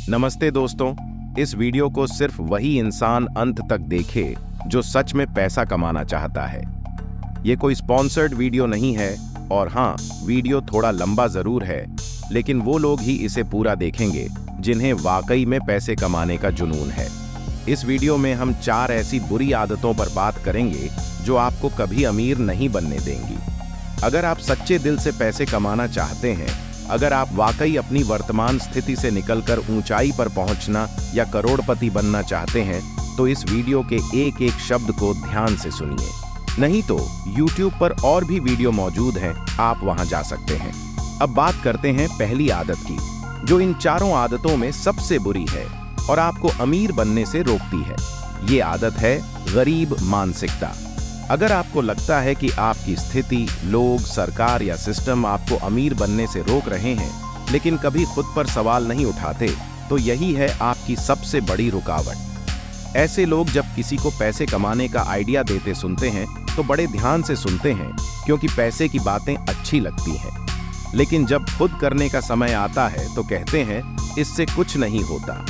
नमस्ते दोस्तों, इस वीडियो को सिर्फ वही इंसान अंत तक देखे जो सच में पैसा कमाना चाहता है। ये कोई स्पॉन्सर्ड वीडियो नहीं है और हाँ, वीडियो थोड़ा लंबा जरूर है, लेकिन वो लोग ही इसे पूरा देखेंगे जिन्हें वाकई में पैसे कमाने का जुनून है। इस वीडियो में हम 4 ऐसी बुरी आदतों पर बात करेंगे जो आपको कभी अमीर नहीं बनने देंगी। अगर आप सच्चे दिल से पैसे कमाना चाहते हैं, अगर आप वाकई अपनी वर्तमान स्थिति से निकलकर ऊंचाई पर पहुंचना या करोड़पति बनना चाहते हैं, तो इस वीडियो के एक एक शब्द को ध्यान से सुनिए। नहीं तो YouTube पर और भी वीडियो मौजूद हैं, आप वहां जा सकते हैं। अब बात करते हैं पहली आदत की, जो इन चारों आदतों में सबसे बुरी है और आपको अमीर बनने से रोकती है। ये आदत है गरीब मानसिकता। अगर आपको लगता है कि आपकी स्थिति, लोग, सरकार या सिस्टम आपको अमीर बनने से रोक रहे हैं, लेकिन कभी खुद पर सवाल नहीं उठाते, तो यही है आपकी सबसे बड़ी रुकावट। ऐसे लोग जब किसी को पैसे कमाने का आइडिया देते सुनते हैं तो बड़े ध्यान से सुनते हैं, क्योंकि पैसे की बातें अच्छी लगती हैं। लेकिन जब खुद करने का समय आता है तो कहते हैं इससे कुछ नहीं होता,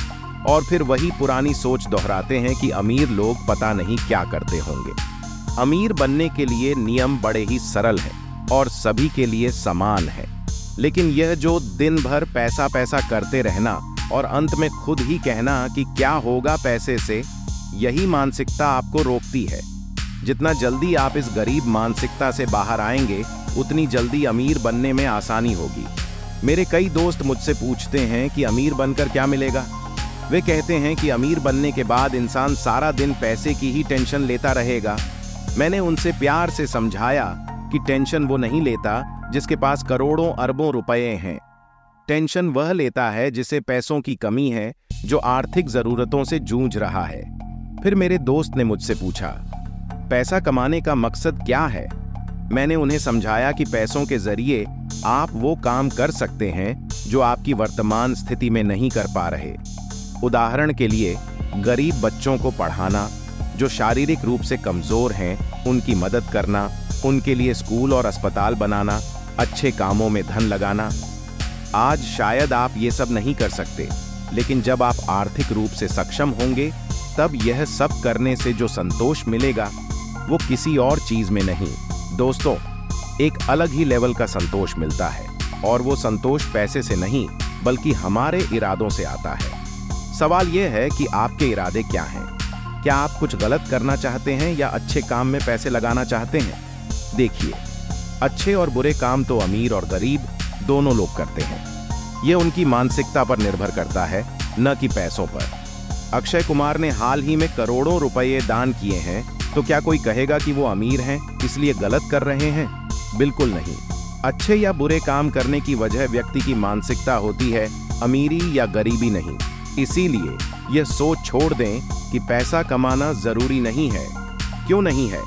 और फिर वही पुरानी सोच दोहराते हैं कि अमीर लोग पता नहीं क्या करते होंगे। अमीर बनने के लिए नियम बड़े ही सरल हैं और सभी के लिए समान है, लेकिन यह जो दिन भर पैसा पैसा करते रहना और अंत में खुद ही कहना कि क्या होगा पैसे से, यही मानसिकता आपको रोकती है। जितना जल्दी आप इस गरीब मानसिकता से बाहर आएंगे, उतनी जल्दी अमीर बनने में आसानी होगी। मेरे कई दोस्त मुझसे पूछते हैं कि अमीर बनकर क्या मिलेगा। वे कहते हैं कि अमीर बनने के बाद इंसान सारा दिन पैसे की ही टेंशन लेता रहेगा। मैंने उनसे प्यार से समझाया कि टेंशन वो नहीं लेता जिसके पास करोड़ों अरबों रुपए हैं। टेंशन वह लेता है जिसे पैसों की कमी है, जो आर्थिक जरूरतों से जूझ रहा है। फिर मेरे दोस्त ने मुझसे पूछा, पैसा कमाने का मकसद क्या है? मैंने उन्हें समझाया कि पैसों के जरिए आप वो काम कर सकते हैं जो आपकी वर्तमान स्थिति में नहीं कर पा रहे। उदाहरण के लिए, गरीब बच्चों को पढ़ाना, जो शारीरिक रूप से कमजोर हैं उनकी मदद करना, उनके लिए स्कूल और अस्पताल बनाना, अच्छे कामों में धन लगाना। आज शायद आप ये सब नहीं कर सकते, लेकिन जब आप आर्थिक रूप से सक्षम होंगे, तब यह सब करने से जो संतोष मिलेगा वो किसी और चीज में नहीं। दोस्तों, एक अलग ही लेवल का संतोष मिलता है, और वो संतोष पैसे से नहीं बल्कि हमारे इरादों से आता है। सवाल यह है कि आपके इरादे क्या हैं? क्या आप कुछ गलत करना चाहते हैं या अच्छे काम में पैसे लगाना चाहते हैं? देखिए, अच्छे और बुरे काम तो अमीर और गरीब दोनों लोग करते हैं। यह उनकी मानसिकता पर निर्भर करता है, न कि पैसों पर। अक्षय कुमार ने हाल ही में करोड़ों रुपए दान किए हैं, तो क्या कोई कहेगा कि वो अमीर हैं इसलिए गलत कर रहे हैं? बिल्कुल नहीं। अच्छे या बुरे काम करने की वजह व्यक्ति की मानसिकता होती है, अमीरी या गरीबी नहीं। इसीलिए यह सोच छोड़ दें कि पैसा कमाना जरूरी नहीं है। क्यों नहीं है?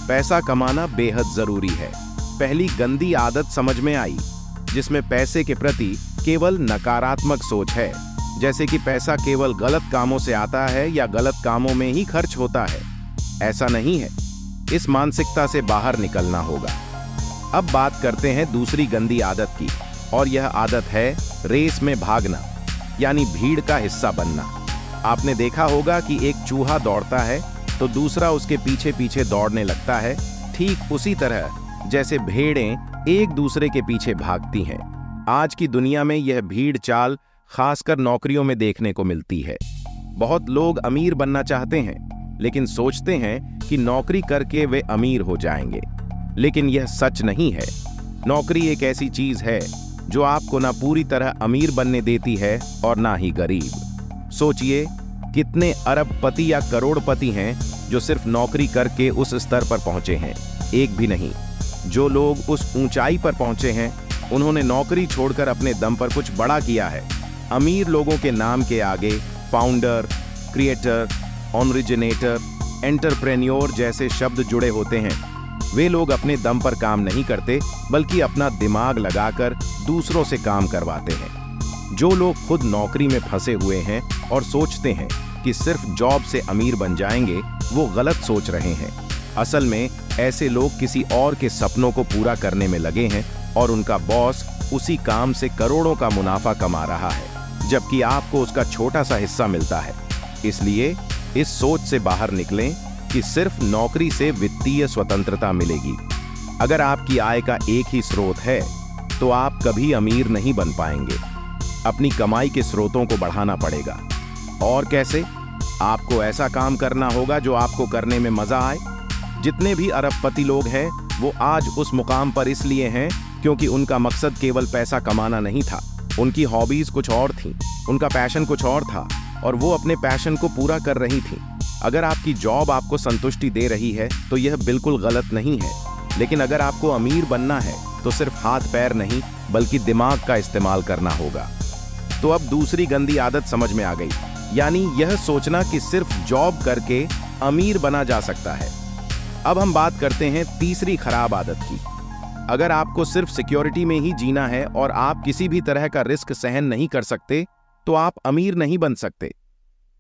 पैसा कमाना बेहद जरूरी है। पहली गंदी आदत समझ में आई, जिसमें पैसे के प्रति केवल नकारात्मक सोच है, जैसे कि पैसा केवल गलत कामों से आता है या गलत कामों में ही खर्च होता है। ऐसा नहीं है। इस मानसिकता से बाहर निकलना होगा। अब बात करते हैं दूसरी गंदी आदत की, और यह आदत है रेस में भागना, यानी भीड़ का हिस्सा बनना। आपने देखा होगा कि एक चूहा दौड़ता है तो दूसरा उसके पीछे पीछे दौड़ने लगता है, ठीक उसी तरह जैसे भेड़ें एक दूसरे के पीछे भागती हैं। आज की दुनिया में यह भीड़ चाल खासकर नौकरियों में देखने को मिलती है। बहुत लोग अमीर बनना चाहते हैं, लेकिन सोचते हैं कि नौकरी करके वे अमीर हो जाएंगे। लेकिन यह सच नहीं है। नौकरी एक ऐसी चीज है जो आपको ना पूरी तरह अमीर बनने देती है और ना ही गरीब। सोचिए, कितने अरबपति या करोड़पति हैं जो सिर्फ नौकरी करके उस स्तर पर पहुंचे हैं? एक भी नहीं। जो लोग उस ऊंचाई पर पहुंचे हैं, उन्होंने नौकरी छोड़कर अपने दम पर कुछ बड़ा किया है। अमीर लोगों के नाम के आगे फाउंडर, क्रिएटर, ओरिजिनेटर, एंटरप्रेन्योर जैसे शब्द जुड़े होते हैं। वे लोग अपने दम पर काम नहीं करते, बल्कि अपना दिमाग लगाकर दूसरों से काम करवाते हैं। जो लोग खुद नौकरी में फंसे हुए हैं और सोचते हैं कि सिर्फ जॉब से अमीर बन जाएंगे, वो गलत सोच रहे हैं। असल में ऐसे लोग किसी और के सपनों को पूरा करने में लगे हैं, और उनका बॉस उसी काम से करोड़ों का मुनाफा कमा रहा है। जबकि आपको उसका छोटा सा हिस्सा मिलता है। इसलिए इस सोच से बाहर निकलें कि सिर्फ नौकरी से वित्तीय स्वतंत्रता मिलेगी। अगर आपकी आय का एक ही स्रोत है तो आप कभी अमीर नहीं बन पाएंगे। अपनी कमाई के स्रोतों को बढ़ाना पड़ेगा। और कैसे? आपको ऐसा काम करना होगा जो आपको करने में मजा आए। जितने भी अरबपति लोग हैं वो आज उस मुकाम पर इसलिए हैं क्योंकि उनका मकसद केवल पैसा कमाना नहीं था। उनकी हॉबीज कुछ और थीं, उनका पैशन कुछ और था और वो अपने पैशन को पूरा कर रही थीं। अगर आपकी जॉब आपको संतुष्टि दे रही है तो यह बिल्कुल गलत नहीं है, लेकिन अगर आपको अमीर बनना है तो सिर्फ हाथ पैर नहीं बल्कि दिमाग का इस्तेमाल करना होगा। तो अब दूसरी गंदी आदत समझ में आ गई, यानी यह सोचना कि सिर्फ जॉब करके अमीर बना जा सकता है। अब हम बात करते हैं तीसरी खराब आदत की। अगर आपको सिर्फ सिक्योरिटी में ही जीना है और आप किसी भी तरह का रिस्क सहन नहीं कर सकते तो आप अमीर नहीं बन सकते।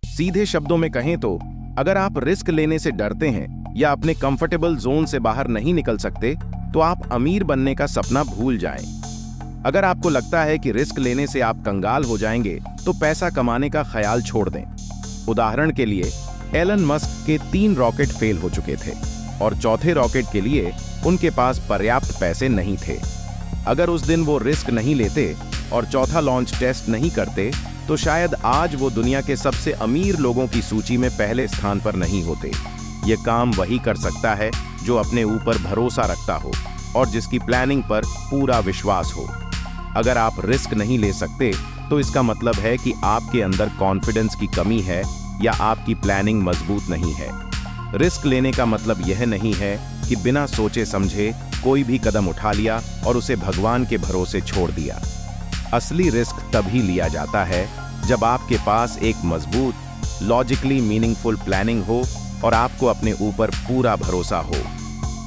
सीधे शब्दों में कहें तो अगर आप रिस्क लेने से डरते हैं या अपने कंफर्टेबल जोन से बाहर नहीं निकल सकते तो आप अमीर बनने का सपना भूल जाएं। अगर आपको लगता है कि रिस्क लेने से आप कंगाल हो जाएंगे तो पैसा कमाने का ख्याल छोड़ दें। उदाहरण के लिए एलन मस्क के 3 रॉकेट फेल हो चुके थे और चौथे रॉकेट के लिए उनके पास पर्याप्त पैसे नहीं थे। अगर उस दिन वो रिस्क नहीं लेते और चौथा लॉन्च टेस्ट नहीं करते तो शायद आज वो दुनिया के सबसे अमीर लोगों की सूची में पहले स्थान पर नहीं होते। ये काम वही कर सकता है जो अपने ऊपर भरोसा रखता हो और जिसकी प्लानिंग पर पूरा विश्वास हो। अगर आप रिस्क नहीं ले सकते तो इसका मतलब है कि आपके अंदर कॉन्फिडेंस की कमी है या आपकी प्लानिंग मजबूत नहीं है। रिस्क लेने का मतलब यह नहीं है कि बिना सोचे समझे कोई भी कदम उठा लिया और उसे भगवान के भरोसे छोड़ दिया। असली रिस्क तभी लिया जाता है जब आपके पास एक मजबूत, लॉजिकली मीनिंगफुल प्लानिंग हो और आपको अपने ऊपर पूरा भरोसा हो।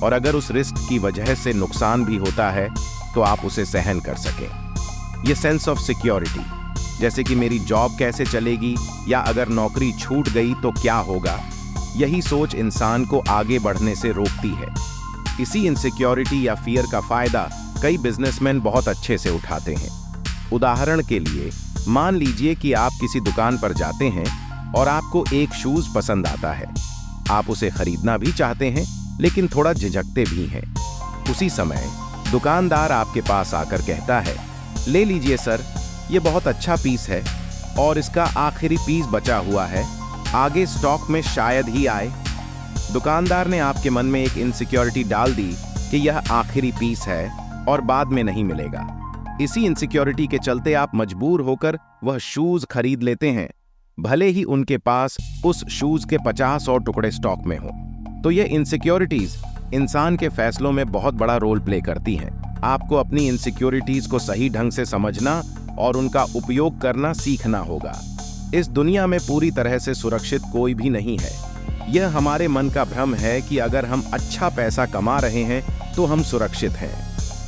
और अगर उस रिस्क की वजह से नुकसान भी होता है तो आप उसे सहन कर सकें। ये सेंस ऑफ सिक्योरिटी, जैसे कि मेरी जॉब कैसे चलेगी या अगर नौकरी छूट गई तो क्या होगा, यही सोच इंसान को आगे बढ़ने से रोकती है। इसी इनसिक्योरिटी या फियर का फायदा कई बिजनेसमैन बहुत अच्छे से उठाते हैं। उदाहरण के लिए मान लीजिए कि आप किसी दुकान पर जाते हैं और आपको एक शूज पसंद आता है। आप उसे खरीदना भी चाहते हैं लेकिन थोड़ा झिझकते भी हैं। उसी समय दुकानदार आपके पास आकर कहता है, ले लीजिए सर, ये बहुत अच्छा पीस है और इसका आखिरी पीस बचा हुआ है, आगे स्टॉक में शायद ही आए। दुकानदार ने आपके मन में एक इनसिक्योरिटी डाल दी कि यह आखिरी पीस है और बाद में नहीं मिलेगा। इसी इनसिक्योरिटी के चलते आप मजबूर होकर वह शूज खरीद लेते हैं, भले ही उनके पास उस शूज के 50 और टुकड़े स्टॉक में हो। तो ये इनसिक्योरिटीज इंसान के फैसलों में बहुत बड़ा रोल प्ले करती हैं। आपको अपनी इनसिक्योरिटीज को सही ढंग से समझना और उनका उपयोग करना सीखना होगा। इस दुनिया में पूरी तरह से सुरक्षित कोई भी नहीं है। यह हमारे मन का भ्रम है कि अगर हम अच्छा पैसा कमा रहे हैं तो हम सुरक्षित हैं।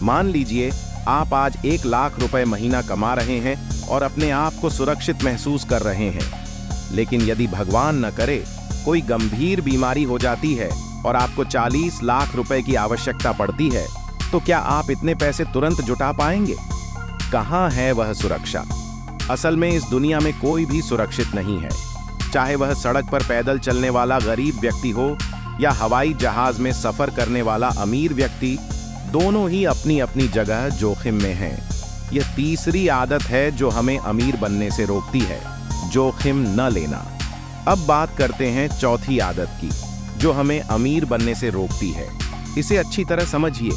मान लीजिए आप आज 1 लाख रुपए महीना कमा रहे हैं और अपने आप को सुरक्षित महसूस कर रहे हैं, लेकिन यदि भगवान न करे कोई गंभीर बीमारी हो जाती है और आपको 40 लाख रुपए की आवश्यकता पड़ती है तो क्या आप इतने पैसे तुरंत जुटा पाएंगे? कहाँ है वह सुरक्षा? असल में इस दुनिया में कोई भी सुरक्षित नहीं है, चाहे वह सड़क पर पैदल चलने वाला गरीब व्यक्ति हो या हवाई जहाज में सफर करने वाला अमीर व्यक्ति। दोनों ही अपनी अपनी जगह जोखिम में हैं। यह तीसरी आदत है जो हमें अमीर बनने से रोकती है, जोखिम न लेना। अब बात करते हैं चौथी आदत की जो हमें अमीर बनने से रोकती है। इसे अच्छी तरह समझिए।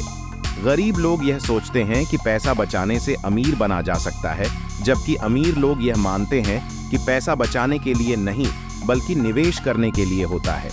गरीब लोग यह सोचते हैं कि पैसा बचाने से अमीर बना जा सकता है, जबकि अमीर लोग यह मानते हैं कि पैसा बचाने के लिए नहीं बल्कि निवेश करने के लिए होता है।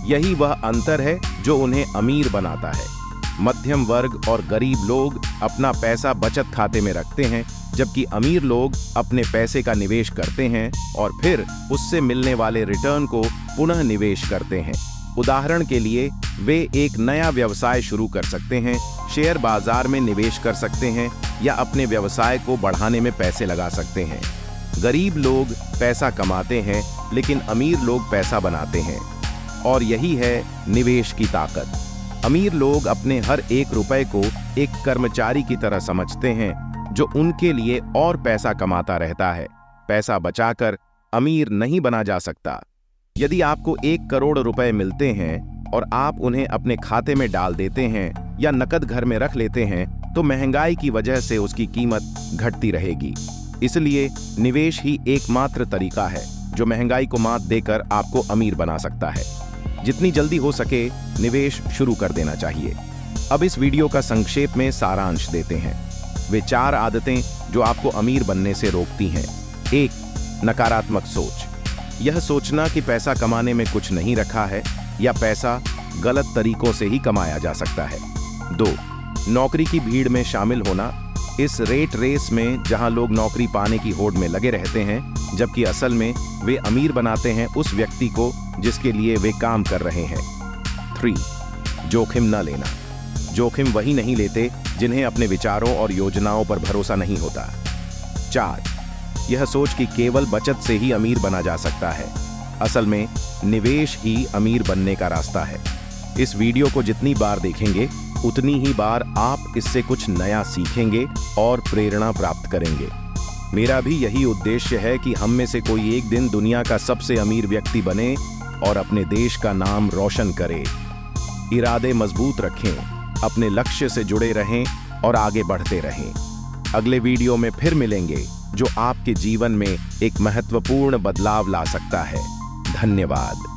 यही वह अंतर है जो उन्हें अमीर बनाता है। मध्यम वर्ग और गरीब लोग अपना पैसा बचत खाते में रखते हैं, जबकि अमीर लोग अपने पैसे का निवेश करते हैं और फिर उससे मिलने वाले रिटर्न को पुनः निवेश करते हैं। उदाहरण के लिए वे एक नया व्यवसाय शुरू कर सकते हैं, शेयर बाजार में निवेश कर सकते हैं या अपने व्यवसाय को बढ़ाने में पैसे लगा सकते हैं। गरीब लोग पैसा कमाते हैं लेकिन अमीर लोग पैसा बनाते हैं, और यही है निवेश की ताकत। अमीर लोग अपने हर 1 रुपए को एक कर्मचारी की तरह समझते हैं जो उनके लिए और पैसा कमाता रहता है, पैसा बचाकर अमीर नहीं बना जा सकता। यदि आपको 1 करोड़ रुपए मिलते हैं और आप उन्हें अपने खाते में डाल देते हैं या नकद घर में रख लेते हैं, तो महंगाई की वजह से उसकी कीमत घटती रहेगी। इसलिए निवेश ही एकमात्र तरीका है जो महंगाई को मात देकर आपको अमीर बना सकता है। जितनी जल्दी हो सके निवेश शुरू कर देना चाहिए। अब इस वीडियो का संक्षेप में सारांश देते हैं। वे 4 आदतें जो आपको अमीर बनने से रोकती हैं। 1. नकारात्मक सोच। यह सोचना कि पैसा कमाने में कुछ नहीं रखा है या पैसा गलत तरीकों से ही कमाया जा सकता है। 2. नौकरी की भीड़ में शामिल होना। इस रेट रेस में जहां लोग नौकरी पाने की होड़ में लगे रहते हैं, जबकि असल में वे अमीर बनाते हैं उस व्यक्ति को जिसके लिए वे काम कर रहे हैं। 3. जोखिम न लेना। जोखिम वही नहीं लेते जिन्हें अपने विचारों और योजनाओं पर भरोसा नहीं होता। 4. यह सोच कि केवल बचत से ही अमीर बना जा सकता है। असल में निवेश ही अमीर बनने का रास्ता है। इस वीडियो को जितनी बार देखेंगे उतनी ही बार आप इससे कुछ नया सीखेंगे और प्रेरणा प्राप्त करेंगे। मेरा भी यही उद्देश्य है कि हम में से कोई एक दिन दुनिया का सबसे अमीर व्यक्ति बने और अपने देश का नाम रोशन करे। इरादे मजबूत रखें, अपने लक्ष्य से जुड़े रहें और आगे बढ़ते रहें। अगले वीडियो में फिर मिलेंगे जो आपके जीवन में एक महत्वपूर्ण बदलाव ला सकता है। धन्यवाद।